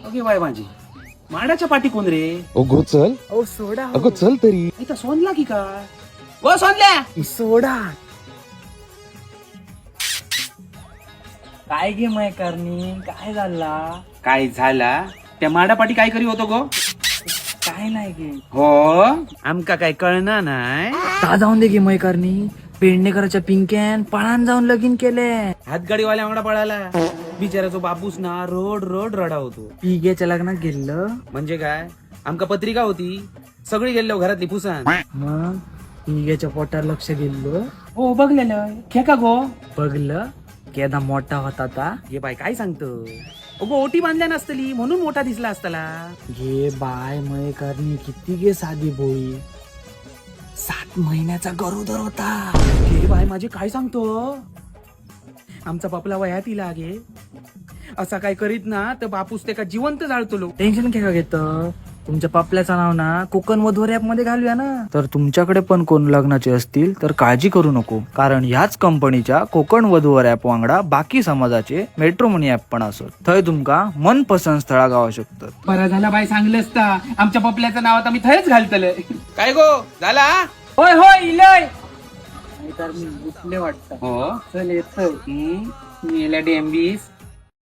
Okay bye माझी माडाच्या पाठी कोण रे? अगो चल, ओ सोडा अगो चल तरी. इथं सोनला की काय? ओ सोनल्या सोडा काय गे माय करणी काय झाला? काय झाला? त्या माडापाठी काय करी होतो गो? काय नाही गे हो आमका काय कळना नाही. का जाऊन दे गे मय करणी पेडणेकराच्या पिंक्यान पळान जाऊन लगीन केले. हातगाडीवाल्या आमडा पळाला बिचारा तो बापूस ना रोड रोड रडा होतो. पिग्याच्या लग्नात गेलं म्हणजे काय आमका पत्रिका होती सगळी गेलो घरातली पुसान. मग पिग्याच्या पोटावर लक्ष गेलं. हो बघलेलं खे का गो? बघलं केदा मोठा होता ता. हे बाय काय सांगतो अगो ओटी बांधल्या नसतली म्हणून मोठा दिसला असताला. घे बाय मय करणी किती गे साधी भोळी 7 महिन्याचा गरोदर होता. हे बाय माझे काय सांगतो आमचा बापला वयात इला गे असा काय करीत ना तर बापूस ते का जिवंत जाळतो. टेन्शन काय का घेत तुमच्या पापल्याचं नाव ना कोकण वधूवर ऍप मध्ये घालूया ना. तर तुमच्याकडे पण कोण लग्नाचे असतील तर काळजी करू नको कारण ह्याच कंपनीच्या कोकण वधूवर ऍप वांगडा बाकी समाजाचे मेट्रोमनी ऍप पण असत. थंय तुमका मनपसंत स्थळा गावा शकतात. बरं झाला बाई सांगलं असता आमच्या पपल्याचं नाव आता मी थंयच घालतलं. काय गो झाला? होय होय इलय तर मी उठले वाटत हो चल येत मेल्या डेंबीस